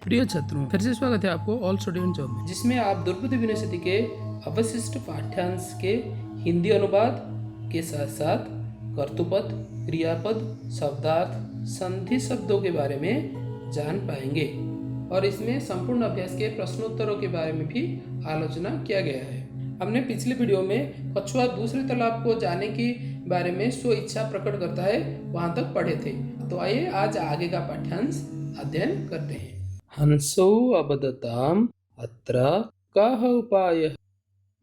प्रिय छात्रों, फिर से स्वागत है आपको ऑल स्टूडेंट जॉब में, जिसमें आप द्रौपदी यूनिवर्सिटी के अवशिष्ट पाठ्यांश के हिंदी अनुवाद के साथ साथ कर्तृपद, क्रियापद, शब्दार्थ, संधि शब्दों के बारे में जान पाएंगे और इसमें संपूर्ण अभ्यास के प्रश्नोत्तरों के बारे में भी आलोचना किया गया है। हमने पिछले वीडियो में कछुआ दूसरे तालाब को जाने के बारे में स्व इच्छा प्रकट करता है वहां तक पढ़े थे। तो आइए आज आगे का पाठ्यांश अध्ययन करते हैं। हंसौ अवदताम् अत्र कः उपायः?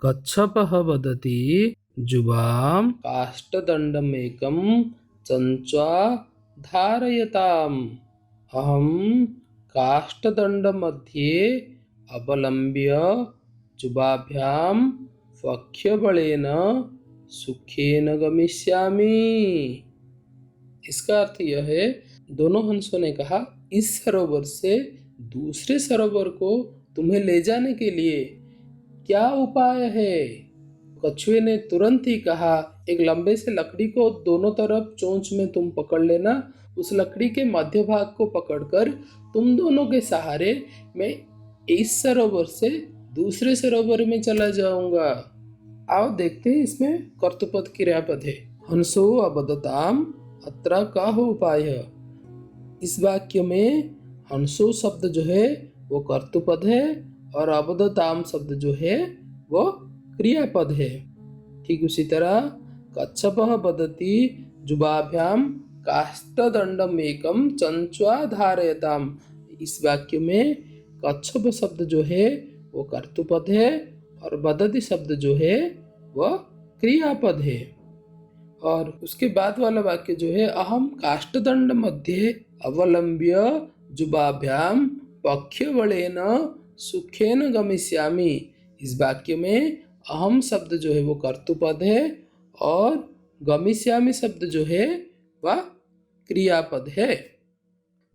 कच्छपः वदति जुबां काष्ठदण्डमेकं चञ्च्वा धारयताम्। अहं काष्ठदण्डमध्ये अवलम्ब्य जुबाभ्यां वक्ष्यबलेन सुखेन गमिष्यामि। इसका अर्थ यह है, दोनों हंसों ने कहा, इस सरोवर से दूसरे सरोवर को तुम्हें ले जाने के लिए क्या उपाय है? कछुए ने तुरंत ही कहा, एक लंबे से लकड़ी को दोनों तरफ चोंच में तुम पकड़ लेना। उस लकड़ी के मध्य भाग को पकड़कर तुम दोनों के सहारे मैं इस सरोवर से दूसरे सरोवर में चला जाऊंगा। आओ देखते हैं इसमें कर्तृपद क्रियापद है। हंसो अवदताम अत्र कः उपायः। इस वाक्य में हंसो शब्द जो है वो कर्तृपद है और अवदताम शब्द जो है वो क्रियापद है। ठीक उसी तरह कच्छपः वदति जुबाभ्याम काष्ठदण्डमेकं चञ्च्वा धारयताम्। इस वाक्य में कच्छप शब्द जो है वो कर्तृपद है और वदति शब्द जो है वह क्रियापद है। और उसके बाद वाला वाक्य जो है, अहम काष्ठदंड मध्ये अवलंब्य जुबाभ्याम पक्ष्यबलेन सुखेन गमिष्यामि। इस वाक्य में अहम शब्द जो है वो कर्तृपद है और गमिष्यामि शब्द जो है वह क्रियापद है।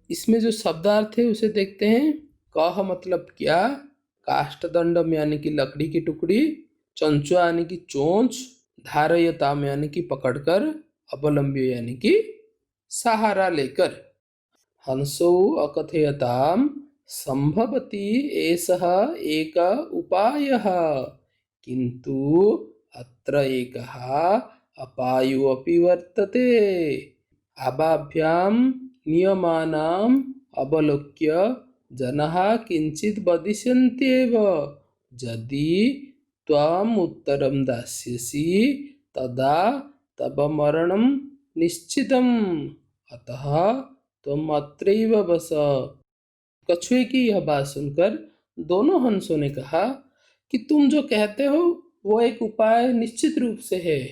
इसमें जो शब्दार्थ है उसे देखते हैं। कह मतलब क्या, काष्ठदंडम यानी कि लकड़ी की टुकड़ी, चंचुआ यानी कि चोंच, धारयताम यानी कि पकड़कर, अवलंब्य यानी कि सहारा लेकर। हंसौ अकथयताम संभवति एषः एक उपायः, किन्तु अत्र एकः अपायो अपि वर्तते। आबाभ्यां नियमानाम् अवलोक्य जनाः किञ्चित् वदिष्यन्त्येव। यदि त्वम् उत्तरं दास्यसि तदा तव मरणं निश्चितम्, अतः त्वम् अत्रैव बस। कछुए की यह बात सुनकर दोनों हंसों ने कहा कि तुम जो कहते हो वो एक उपाय निश्चित रूप से है,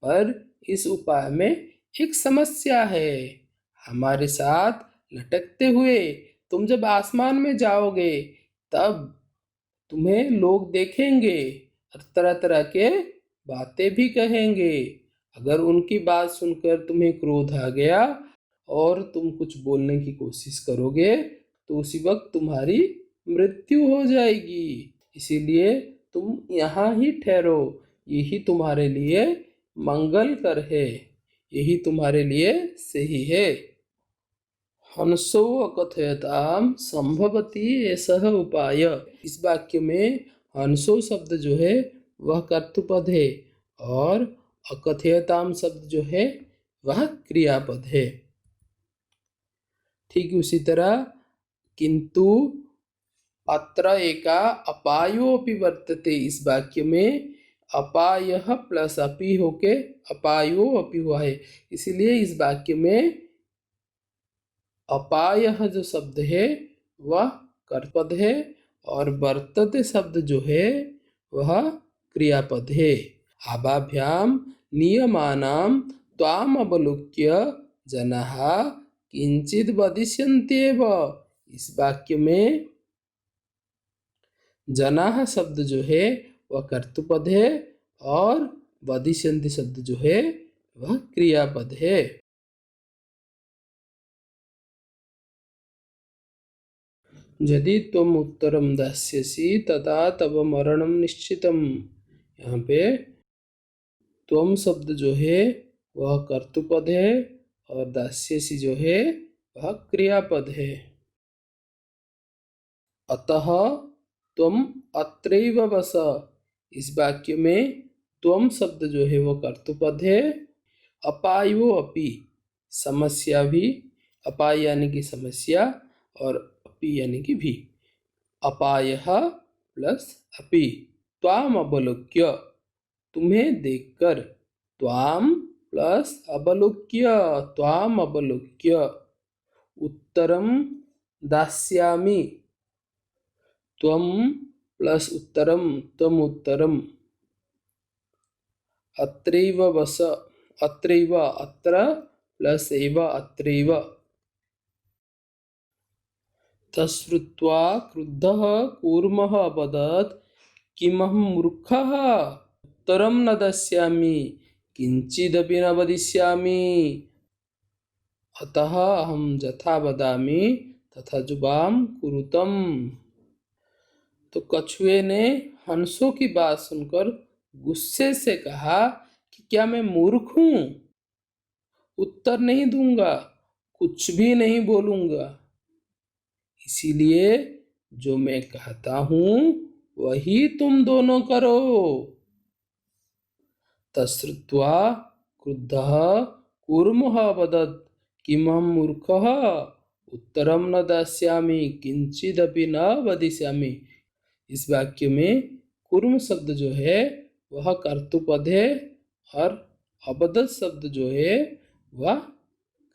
पर इस उपाय में एक समस्या है। हमारे साथ लटकते हुए तुम जब आसमान में जाओगे तब तुम्हें लोग देखेंगे और तरह तरह के बातें भी कहेंगे। अगर उनकी बात सुनकर तुम्हें क्रोध आ गया और तुम कुछ बोलने की कोशिश करोगे तो उसी वक्त तुम्हारी मृत्यु हो जाएगी। इसीलिए तुम यहाँ ही ठहरो, यही तुम्हारे लिए मंगलकर है, यही तुम्हारे लिए सही है। हंसो अकथयताम संभवति एषः उपाय। इस वाक्य में हंसो शब्द जो है वह कर्तृपद है और अकथयताम शब्द जो है वह क्रियापद है। ठीक उसी तरह किंतु अत्र एका अपायो अपि वर्तते। इस वाक्य में अपायः प्लस अपि होके अपायो अपि हुआ है, इसीलिए इस वाक्य में अपायः जो शब्द है वह कर्तृपद है और वर्तते शब्द जो है वह क्रियापद है। आबाभ्याम नियमानाम त्वाम अवलोक्य जनाः किंचित् वदिष्यन्त्येव। इस वाक्य में जनाः शब्द जो है वह कर्तृपद है और वदिष्यन्ति शब्द जो है वह क्रियापद है। यदि त्वम उत्तरम दास्यसि तदा तव मरणम निश्चितम। यहाँ पे त्वम शब्द जो है वह कर्तृपद है और दास्यसि जो है वह क्रियापद है। अतः त्वम अत्रैव वस। इस वाक्य में त्वम शब्द जो है वो कर्तृपद है। अपायो अपि, समस्या भी, अपाय यानी कि समस्या और अपि यानी कि भी। अपायः प्लस अपि। त्वाम अवलोक्य, तुम्हें देखकर। त्वाम प्लस अवलोक्य, त्वाम अवलोक्य। उत्तरम दास्यामि, त्वम प्लस उत्तरम, त्वम उत्तरम। अत्रैव वस, अत्रैव, अत्र प्लस एव, अत्रैव। तश्रुत्वा क्रुद्धः कूर्मः अवदत् किमहं मूर्खः उत्तरं न दास्यामि किंचिदपि न वदिष्यामि। अतः अहं यथा वदामि तथा जुबाम कुरुतम। तो कछुए ने हंसों की बात सुनकर गुस्से से कहा कि क्या मैं मूर्ख हूँ, उत्तर नहीं दूंगा, कुछ भी नहीं बोलूंगा। इसीलिए जो मैं कहता हूँ वही तुम दोनों करो। तश्रुत्वा क्रुद्धः कूर्मः वदत् किमहं मूर्खः उत्तरं न दास्यामि किंचिदपि न वदिष्यामि। इस वाक्य में कूर्म शब्द जो है वह कर्तृपद है और अवदत् शब्द जो है वह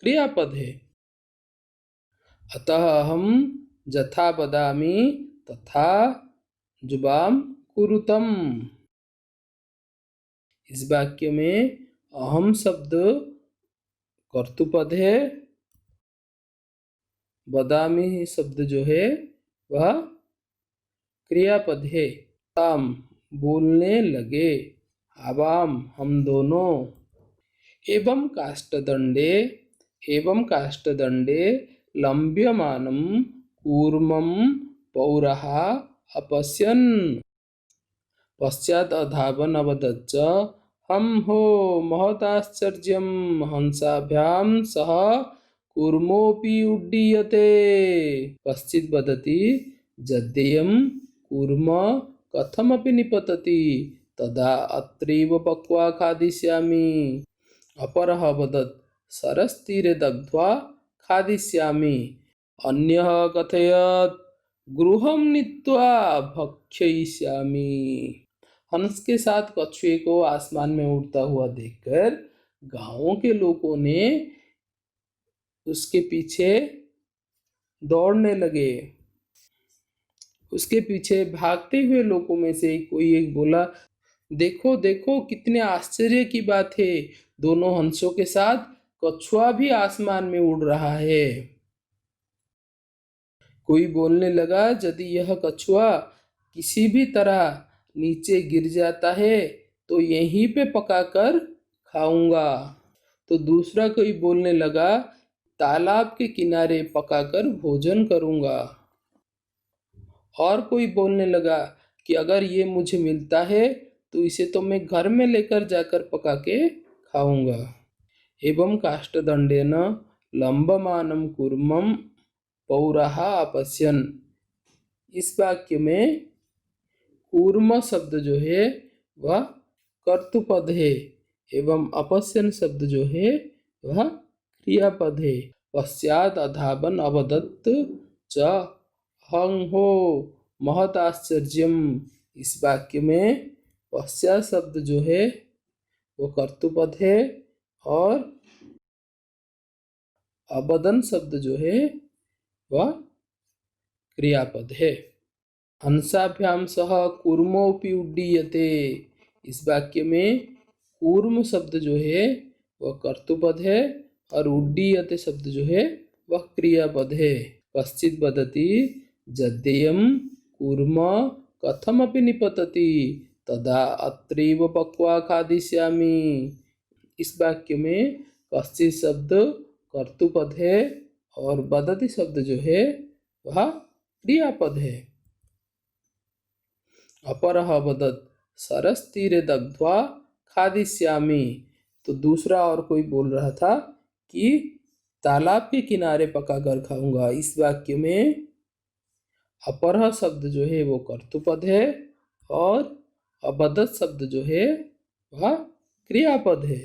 क्रियापद है। अतः अहम यथा वदामि तथा जुबाम कुरुतम। इस वाक्य में अहम शब्द कर्तृपद है, वदामि शब्द जो है वह क्रियापद है। ताम, बोलने लगे, आवाम, हम दोनों। एवं काष्ठदंडे, एवं काष्ठदंडे लंब्यमानं कूर्मं पौरः अपश्यन् पश्चात् अधावन् अवदत् हम हो महदाश्चर्यं हंसाभ्यां सह कूर्मोऽपि उड्डीयते। कश्चित् वदति यद्येयं कूर्म कथमपि निपतति तदा अत्रैव पक्वा खादिष्यामि। अपरः वदत् सरस्तीरे दग्ध्वा खादिष्यामि। अन्यः कथयत् गृहं नीत्वा भक्षयिष्यामि। हंस के साथ कछुए को आसमान में उड़ता हुआ देखकर गांवों के लोगों ने उसके पीछे दौड़ने लगे। उसके पीछे भागते हुए लोगों में से कोई एक बोला, देखो देखो कितने आश्चर्य की बात है, दोनों हंसों के साथ कछुआ भी आसमान में उड़ रहा है। कोई बोलने लगा, यदि यह कछुआ किसी भी तरह नीचे गिर जाता है तो यहीं पे पकाकर खाऊंगा। तो दूसरा कोई बोलने लगा, तालाब के किनारे पकाकर भोजन करूंगा। और कोई बोलने लगा कि अगर ये मुझे मिलता है तो इसे तो मैं घर में लेकर जाकर पका के खाऊंगा। एवं काष्ठदंडेन लंबमानं कूर्मं पौरः अपश्यन्। इस वाक्य में कूर्म शब्द जो है वह कर्तृपद है एवं अपश्यन् शब्द जो है वह क्रियापद है। पश्चात अधावन् अवदत् च हं हो महत आश्चर्यम। इस वाक्य में पश्चात शब्द जो है वो कर्तृपद है और अवदन शब्द जो है वह क्रियापद है। हंसाभ्याम सह कूर्मोऽपि उड्डीयते। इस वाक्य में कूर्म शब्द जो है वह कर्तृपद है और उड्डीयते शब्द जो है वह क्रियापद है। कश्चित् वदति यद्येयं कूर्म कथमपि निपतति तदा अत्रैव पक्वा खादिष्यामि। इस वाक्य में कश्चित् शब्द कर्तृपद है और वदति शब्द जो है वह क्रियापद है। अपरः वदत् सरस्तीरे दग्ध्वा खादिष्यामि। तो दूसरा और कोई बोल रहा था कि तालाब के किनारे पकाकर खाऊंगा। इस वाक्य में अपरः शब्द जो है वो कर्तुपद है और अबदत शब्द जो है वह क्रियापद है।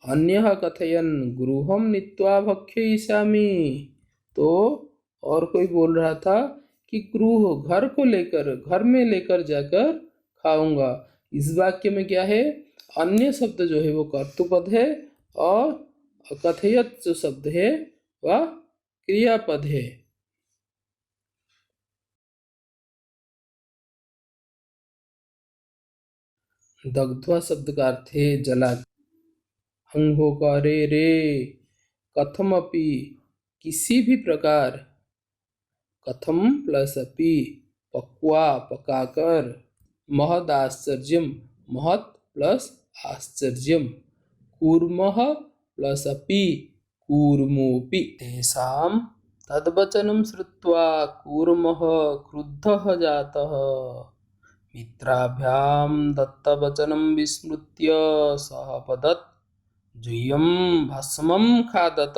अन्यः कथयन् गृहं नीत्वा भक्षयिष्यामि। तो और कोई बोल रहा था कि गृह घर को लेकर, घर में लेकर जाकर खाऊंगा। इस वाक्य में क्या है, अन्य शब्द जो है वो कर्तुपद है और कथयत जो शब्द है वह क्रियापद है। दग्ध्वा शब्द का अर्थ है जला। हंहोकारे रे कथमपि किसी भी प्रकार, कथम प्लस अपि पक्वा पकाकर, महद आश्चर्यम महत प्लस आश्चर्यम, कूर्मः प्लस अपि कूर्मोपि। तेषां तद्वचनं श्रुत्वा कूर्मः क्रुद्धः जातः। मित्राभ्यां दत्तवचनं विस्मृत्य सः पदत् जुह्यं भस्मं खादत।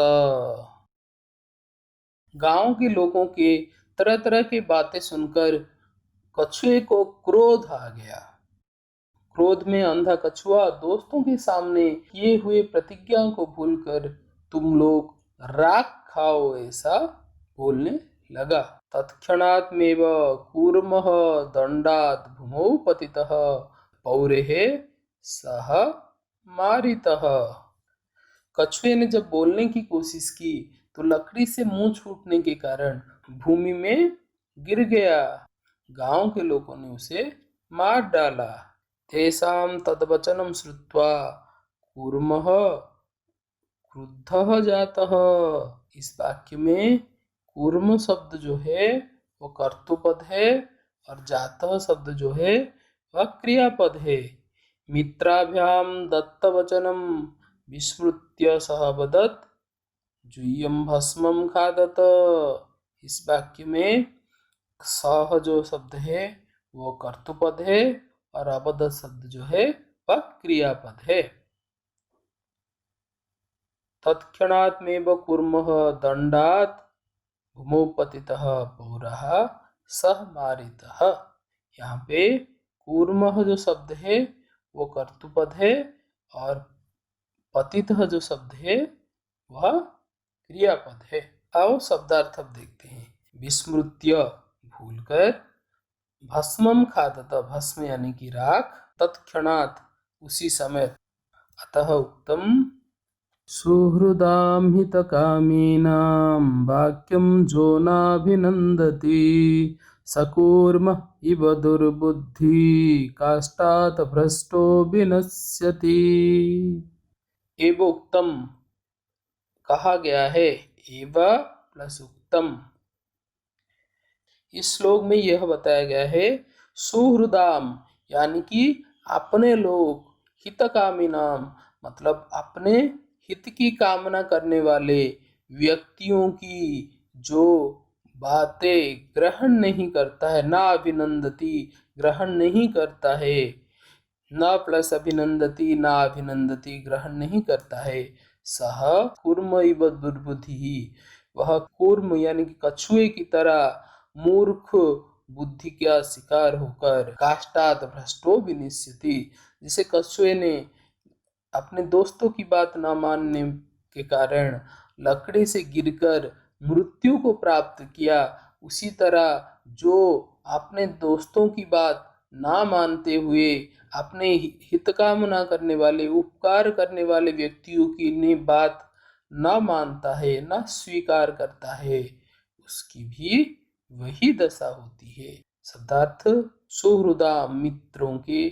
गांव के लोगों के तरह तरह की बातें सुनकर कछुए को क्रोध आ गया। क्रोध में अंधा कछुआ दोस्तों के सामने किए हुए प्रतिज्ञा को भूलकर तुम लोग राख खाओ ऐसा बोलने लगा। तत्क्षणात्मेव कूर्मः दंडात् भूमौ पतितः पौरेः सह मारितः। कछुए ने जब बोलने की कोशिश की तो लकड़ी से मुंह छूटने के कारण भूमि में गिर गया। गांव के लोगों ने उसे मार डाला। तेषां तद्वचनं श्रुत्वा कूर्मः क्रुद्धः जातः। इस वाक्य में कूर्म शब्द जो है वो कर्तुपद है और जातः शब्द जो है वह क्रियापद है। मित्राभ्यां दत्तवचनं विस्मृत्य सह वदत् जुह्यं भस्मं खादत। इस वाक्य में सह जो शब्द है वो कर्तुपद है और अबद शब्द जो है वह क्रियापद है। तत्क्षणात्मेव कूर्मः दंडात् भूमौ पतितः पौरः सह मारितः। यहाँ पे कूर्मः जो शब्द है वो कर्तुपद है और पतितः जो शब्द है वह क्रियापद है। आओ शब्दार्थ अब देखते हैं। विस्मृत्य भूलकर, भस्मम खादत भस्म यानी कि राख, तत्क्षणात् उसी समय, अतः उत्तम सुहृदां हितकामीनां वाक्यं जो नाभिनन्दति सकूर्म इव दुर्बुद्धि काष्ठात् भ्रष्टो विनश्यति। एव उत्तम कहा गया है, एव प्लस उत्तम। इस श्लोक में यह बताया गया है सुहृदाम यानी कि अपने लोग, हितकामी नाम मतलब अपने हित की कामना करने वाले व्यक्तियों की जो बातें ग्रहण नहीं करता है, ना अभिनंदती ग्रहण नहीं करता है, न प्लस अभिनंदती ना अभिनंदती ग्रहण नहीं करता है। सह कूर्म इव दुर्बुद्धि वह कूर्म यानी कि कछुए की तरह मूर्ख बुद्धि का शिकार होकर काष्ठात् भ्रष्टो विनिश्यति, जिसे कछुए ने अपने दोस्तों की बात न मानने के कारण लकड़ी से गिरकर मृत्यु को प्राप्त किया, उसी तरह जो अपने दोस्तों की बात ना मानते हुए अपने हित कामना करने वाले, उपकार करने वाले व्यक्तियों की ने बात न मानता है, न स्वीकार करता है, उसकी भी वही दशा होती है। शब्दार्थ सुहृदा मित्रों के,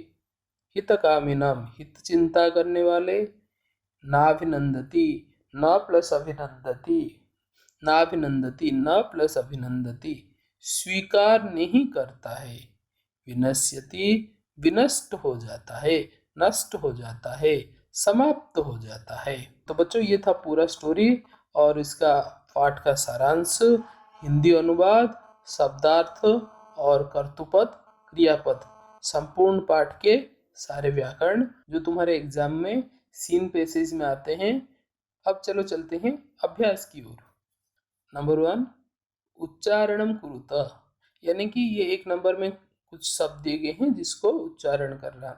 हितकामिनम हित चिंता करने वाले, नाभिनंदती न प्लस अभिनंदती, नाभिनंदती न प्लस अभिनंदती स्वीकार नहीं करता है, विनश्यति विनष्ट हो जाता है, नष्ट हो जाता है, समाप्त हो जाता है। तो बच्चों ये था पूरा स्टोरी और इसका पाठ का सारांश, हिंदी अनुवाद, शब्दार्थ और कर्तुपद क्रियापद, संपूर्ण पाठ के सारे व्याकरण जो तुम्हारे एग्जाम में सीन पेसेज में आते हैं। अब चलो चलते हैं अभ्यास की ओर। नंबर 1 उच्चारणम कुरुत। यानी कि ये एक नंबर में कुछ शब्द दिए गए हैं जिसको उच्चारण करना।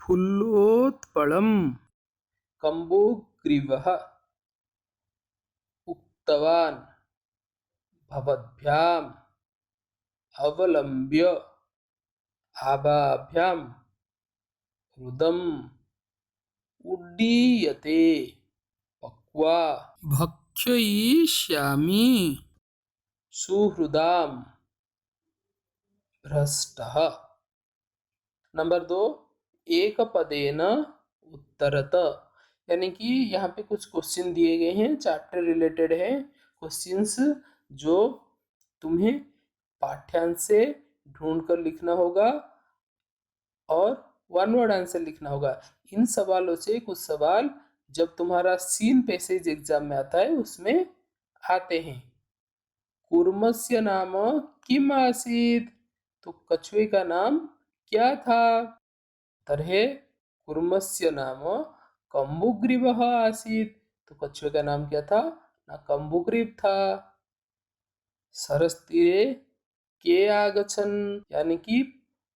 फुल्लोत्पलम, कम्बुग्रीवः, उक्तवान्, भवद्भ्याम्, अवलम्ब्य, आभाभ्याम्, रुदम्, उड्डीयते, पक्वा, भक्षयिष्यामि, सुहृदाम्, भ्रष्टः। नंबर 2, एक पदेन उत्तरत, यानी कि यहाँ पे कुछ क्वेश्चन दिए गए हैं, चैप्टर रिलेटेड है क्वेश्चंस, जो तुम्हें पाठ्यांश से ढूंढ कर लिखना होगा और वन वर्ड आंसर लिखना होगा। इन सवालों से कुछ सवाल जब तुम्हारा सीन पैसेज एग्जाम में आता है उसमें आते हैं। कूर्मस्य नाम किम आसीत्, तो कछुए का नाम क्या था? तर्हे कूर्मस्य नाम कम्बुग्रीवः आसीत्, तो कछुए का नाम क्या था? ना कम्बुग्रीव था। सरस्तीरे के आगछन्, यानी कि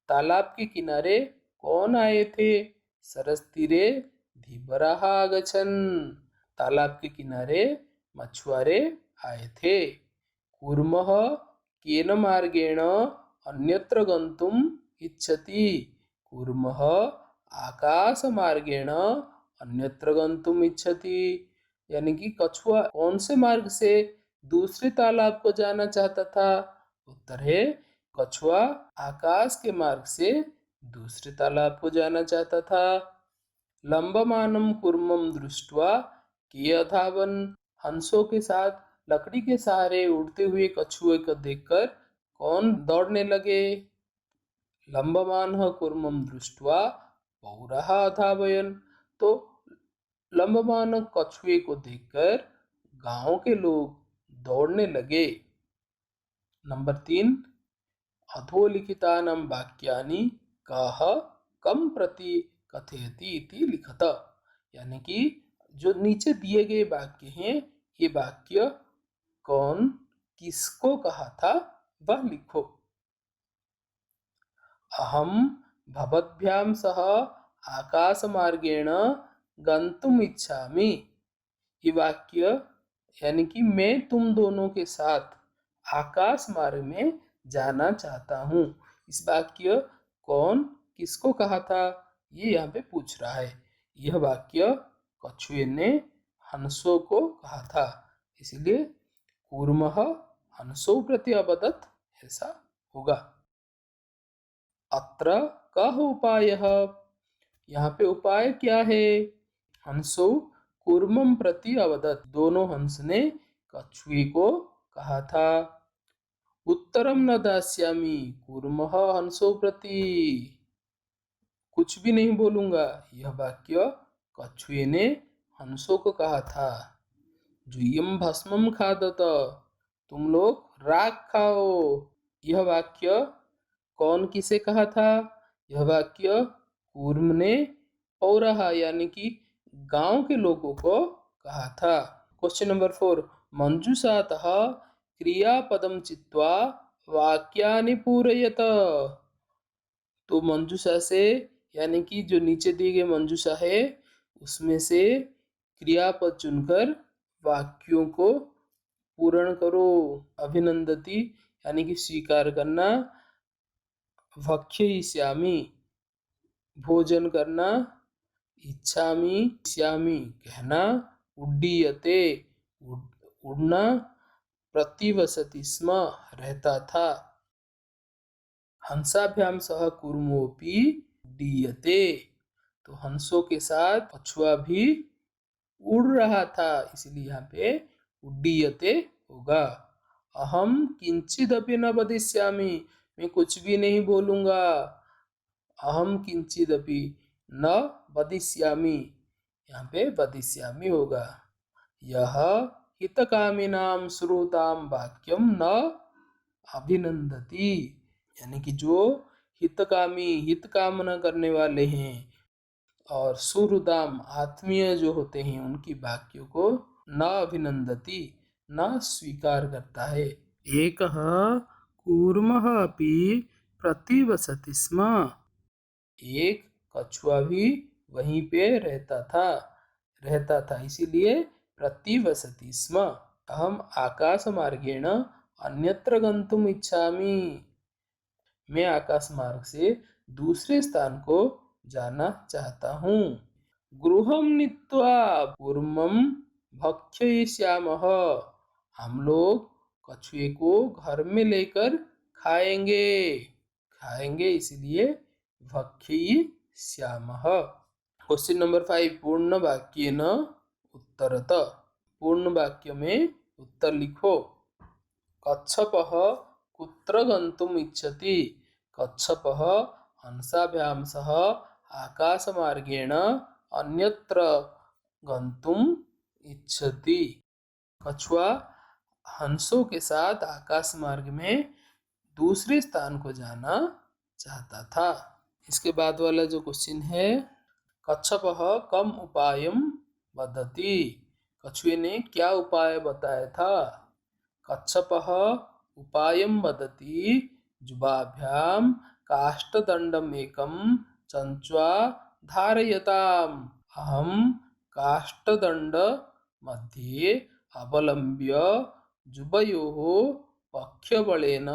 तालाब के किनारे कौन आए थे? सरस्तीरे धीबराः आगछन्, तालाब के किनारे मछुआरे आए थे। कूर्मः केन मार्गेण अन्यत्र गन्तुम् इच्छति, कूर्मः आकाशमार्गेण अन्यत्र गन्तुम् इच्छति, यानी कि कछुआ कौन से मार्ग से दूसरे तालाब को जाना चाहता था? उत्तर है कछुआ आकाश के मार्ग से दूसरे तालाब को जाना चाहता था। लंबमानं कूर्मं दृष्ट्वा के अधावन, हंसों के साथ लकड़ी के सहारे उड़ते हुए कछुए को देखकर कौन दौड़ने लगे? लंबमानः कूर्मं दृष्ट्वा पौरः अधावयन्, तो लंबमान कछुए को देखकर गांव के लोग दौड़ने लगे। नंबर 3, अधोलिखितानां वाक्यानि कः कं प्रति कथयति इति लिखत, यानी कि जो नीचे दिए गए वाक्य हैं ये वाक्य कौन किसको कहा था वह लिखो। अहम भवद्भ्याम सह आकाशमार्गेण गन्तुम इच्छामि, ये वाक्य यानी कि मैं तुम दोनों के साथ आकाश मार्ग में जाना चाहता हूँ। इस वाक्य कौन किसको कहा था ये यहाँ पे पूछ रहा है। यह वाक्य कछुए ने हंसों को कहा था, इसलिए कूर्मः हंसों प्रति अवदत् ऐसा होगा। अत्र कः उपायः, यहाँ पे उपाय क्या है? हंसों कूर्मं प्रति अवदत्, दोनों हंस ने कछुए को कहा था। उत्तरम न दास्यामि कूर्मः हंसों प्रति, कुछ भी नहीं बोलूंगा, यह वाक्य कछुए ने हंसों को कहा था। जुयम भस्मम खादत, तुम लोग राख खाओ, यह वाक्य कौन किसे कहा था? यह वाक्य कूर्म ने पौरहा यानी कि गांव के लोगों को कहा था। क्वेश्चन नंबर 4, मंजूषातः क्रियापदम चित्वा वाक्यानि पूरयत, तो मंजूषा से यानी कि जो नीचे दिए गए मंजूषा है उसमें से क्रियापद चुनकर वाक्यों को पूर्ण करो। अभिनंदती यानी कि स्वीकार करना, भक्षयिष्यामि भोजन करना, इच्छामि इष्यामि कहना, उड्डीयते उड़ना, प्रतिवसति स्म रहता था। हंसाभ्याम सह कूर्मोऽपि उड्डीयते, तो हंसों के साथ कछुआ भी उड़ रहा था, इसलिए यहाँ पे उड्डीयते होगा। अहम किंचिदपि न वदिष्यामि, मैं कुछ भी नहीं बोलूंगा। अहम किंचिदपि न वदिष्यामि, यहाँ पे वदिष्यामि होगा। यह हितकामिनां श्रुतां वाक्यम न अभिनंदति, यानी कि जो हितकामी हित कामना करने वाले हैं और सुहृदाम आत्मीय जो होते हैं उनकी वाक्यों को न अभिनंदति न स्वीकार करता है। एकः कूर्मः अपि प्रतिवसति स्म। एक कछुआ भी वहीं पे रहता था, इसीलिए प्रतिवसति स्म। अहम आकाशमार्गेण अन्यत्र गन्तुम् इच्छामि। मैं आकाश मार्ग से दूसरे स्थान को जाना चाहता हूँ। गृहं नीत्वा कूर्मं भक्षयिष्यामः। हम लोग कछुए को घर में लेकर खाएंगे इसलिए भक्षयिष्यामः। क्वेश्चन नंबर 5, पूर्ण वाक्येन उत्तरत। पूर्ण वाक्य में उत्तर लिखो। कच्छपः कुत्र गन्तुम् इच्छति? कच्छपः हंसाभ्यां सह आकाशमार्गेण अन्यत्र गन्तुम् इच्छति। कछुआ हंसों के साथ आकाश मार्ग में दूसरे स्थान को जाना चाहता था। इसके बाद वाला जो क्वेश्चन है, कच्छपः कम उपायं वदति? कछुए ने क्या उपाय बताया था? कच्छपः उपायं वदति जुबाभ्यां काष्ठदण्डम् एकं चञ्च्वा धारयताम्। अहं काष्ठदण्ड मध्ये अवलम्ब्य जुबयोः पक्ष्यबलेन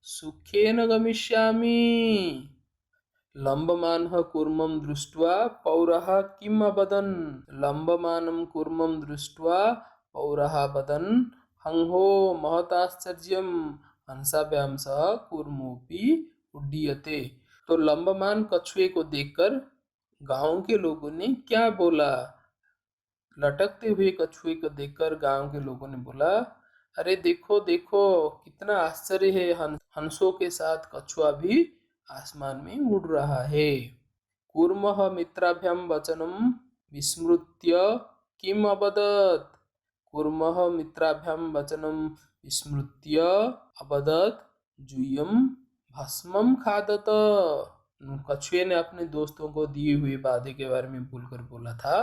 सुखेन गमिष्यामि। लम्बमानः कूर्मं दृष्ट्वा पौरः किम् अवदन्? लम्बमानं कूर्मं दृष्ट्वा पौरः अवदन्, हंहो महताश्चर्यं हंसाभ्यां सह कूर्मोऽपि उड्डीयते। तो लंबमान कछुए को देखकर गांव के लोगों ने क्या बोला? लटकते हुए कछुए को देखकर गांव के लोगों ने बोला, अरे देखो देखो कितना आश्चर्य है, हंसों के साथ कछुआ भी आसमान में उड़ रहा है। कूर्मः मित्राभ्यां वचनं विस्मृत्य किम अवदत्? कूर्मः मित्राभ्यां वचनं विस्मृत्य अवदत्, जूयं भस्मं खादत। कछुए ने अपने दोस्तों को दिए हुए वादे के बारे में भूलकर बोला था,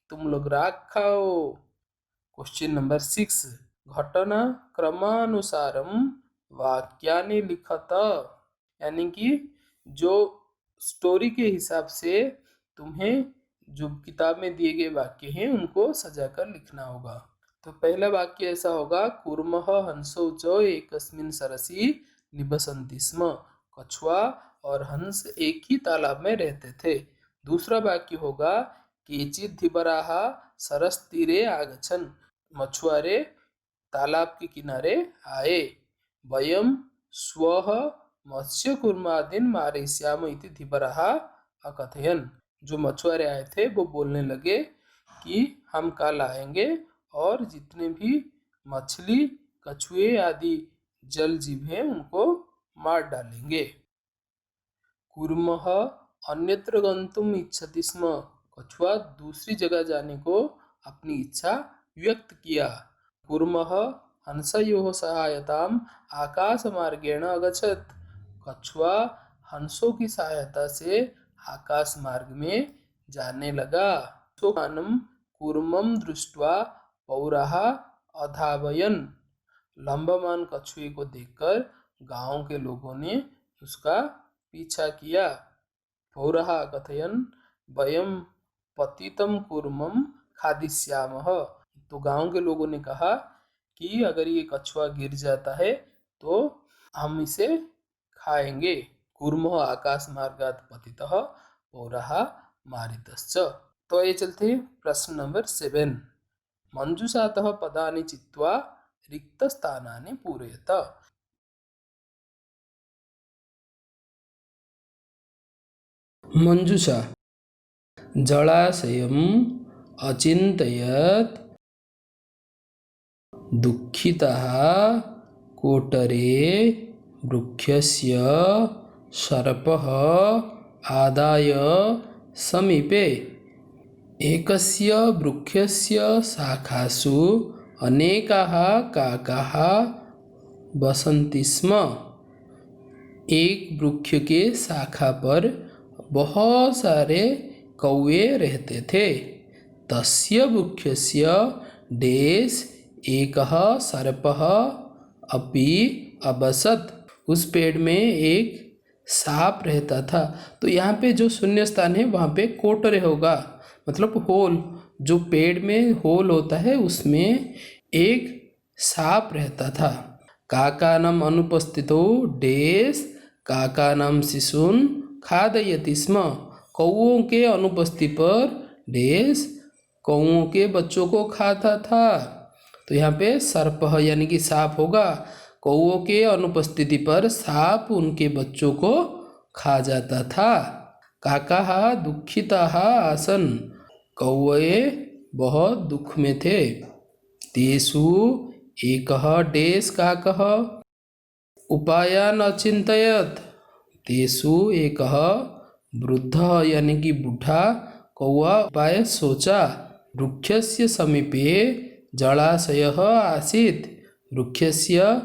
तुम लोग राख खाओ। क्वेश्चन नंबर 6, घटना क्रमानुसारम वाक्यानि लिखत। यानी कि जो स्टोरी के हिसाब से तुम्हें जो किताब में दिए गए वाक्य हैं उनको सजाकर लिखना होगा। तो पहला वाक्य ऐसा होगा, कूर्मः हंसौ च एकस्मिन् सरसि निवसन्ति स्म। कछुआ और हंस एक ही तालाब में रहते थे। दूसरा वाक्य होगा, केचित् धीवराः सरस तीरे आगच्छन्। मछुआरे तालाब के किनारे आए। वयं श्वः मत्स्यकूर्मादीन् मारयिष्यामः इति धीवराः अकथयन्। जो मछुआरे आए थे वो बोलने लगे कि हम कल आएंगे और जितने भी मछली कछुए आदि जल जीव हैं उनको मार डालेंगे। कूर्मः अन्यत्र गन्तुम् इच्छति स्म। कछुआ दूसरी जगह जाने को अपनी इच्छा व्यक्त किया। कूर्मः हंसयोः सहायताम् आकाशमार्गेण अगच्छत्। कछुआ हंसों की सहायता से आकाश मार्ग में जाने लगा। सोपानं कूर्मं दृष्ट्वा पौराः अधावयन्। लंबमान कछुए को देखकर गांव के लोगों ने उसका पीछा किया। पौराः कथयन् वयं पतितं कूर्मं खादिष्यामः। तो गांव के लोगों ने कहा कि अगर ये कछुआ गिर जाता है तो हम इसे खाएंगे। कूर्मः आकाश मार्गात् पतितः पौराः मारितश्च। तो ये चलते प्रश्न नंबर 7। मंजूषातः पदानि चित्वा रिक्तस्थानानि पूरयत। मंजूषा, जलाशयम् अचिन्तयत् दुःखितः कोटरे वृक्षस्य सर्पः आदाय समीपे। एकस्य वृक्षस्य शाखासु अनेकाः काकाः वसन्ति स्म। एक वृक्ष के शाखा पर बहुत सारे कौवे रहते थे। तस्य वृक्षस्य डेस् एकः सर्पः अपि अवसत्। उस पेड़ में एक सांप रहता था। तो यहाँ पे जो शून्य स्थान है वहाँ पे कोटरे होगा, मतलब होल। जो पेड़ में होल होता है उसमें एक सांप रहता था। काकानाम अनुपस्थितो डेस काकानाम शिशुन खादयति स्म। कौओं के अनुपस्थिति पर डेस कौओं के बच्चों को खाता था। तो यहाँ पे सर्पः यानी कि सांप होगा। कौओं के अनुपस्थिति पर सांप उनके बच्चों को खा जाता था। काकाः दुःखिताः आसन्। कौए बहुत दुख में थे। तेषु एकः डेस काकः उपायान् अचिन्तयत्। तेषु एकः वृद्धः यानी कि बूढ़ा कौआ उपाय सोचा। वृक्षस्य समीपे जलाशयः आसीत्। वृक्षस्य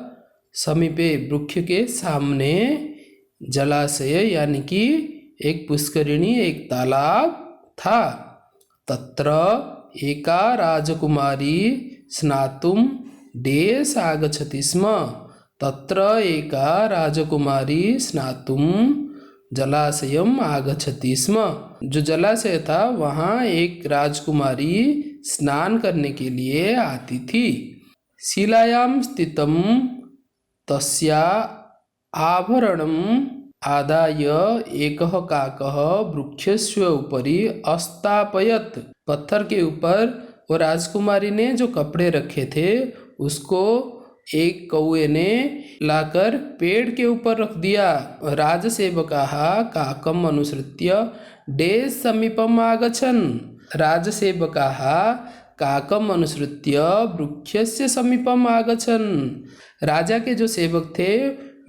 समीपे वृक्ष के सामने जलाशय यानी कि एक पुष्करिणी, एक तालाब था। तत्र एका राजकुमारी स्नातुं डेस आगच्छति स्म। तत्र एका राजकुमारी स्नातुं जलाशयम आगच्छति स्म। जो जलाशय था वहाँ एक राजकुमारी स्नान करने के लिए आती थी। शिलायां स्थितं तस्या आभरणम् आदाय एकः काकः वृक्षस्य उपरि अस्थापयत्। पत्थर के ऊपर वो राजकुमारी ने जो कपड़े रखे थे उसको एक कौए ने लाकर पेड़ के ऊपर रख दिया। राजसेवकाः काकम् अनुसृत्य डेस् समीपम् आगच्छन्। राजसेवकाः काकम् अनुसृत्य वृक्षस्य समीपम् आगच्छन्। राजा के जो सेवक थे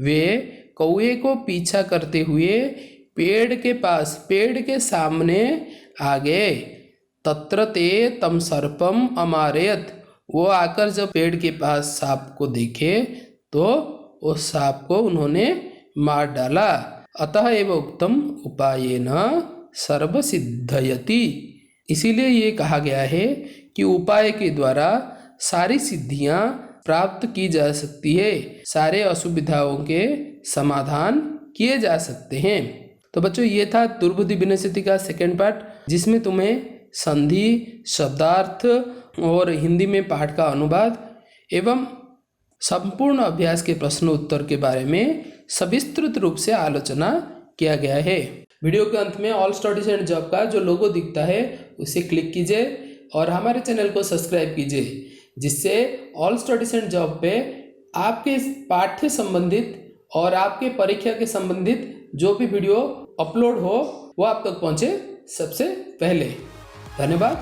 वे कौए को पीछा करते हुए पेड़ के पास, पेड़ के सामने आ गए। तत्र ते तम सर्पम अमारयत। वो आकर जब पेड़ के पास सांप को देखे तो उस सांप को उन्होंने मार डाला। अतः एव उक्तम उपायेन सर्वसिद्धयति। इसीलिए ये कहा गया है कि उपाय के द्वारा सारी सिद्धियां प्राप्त की जा सकती है, सारे असुविधाओं के समाधान किए जा सकते हैं। तो बच्चों ये था दुर्बुद्धि विनश्यति का सेकेंड पार्ट, जिसमें तुम्हें संधि, शब्दार्थ और हिंदी में पाठ का अनुवाद एवं संपूर्ण अभ्यास के प्रश्न उत्तर के बारे में सविस्तृत रूप से आलोचना किया गया है। वीडियो के अंत में ऑल स्टडीज एंड जॉब का जो लोगो दिखता है उसे क्लिक कीजिए और हमारे चैनल को सब्सक्राइब कीजिए, जिससे ऑल स्टडीज एंड जॉब पे आपके पाठ्य संबंधित और आपके परीक्षा के संबंधित जो भी वीडियो अपलोड हो वो आप तक पहुंचे सबसे पहले। धन्यवाद।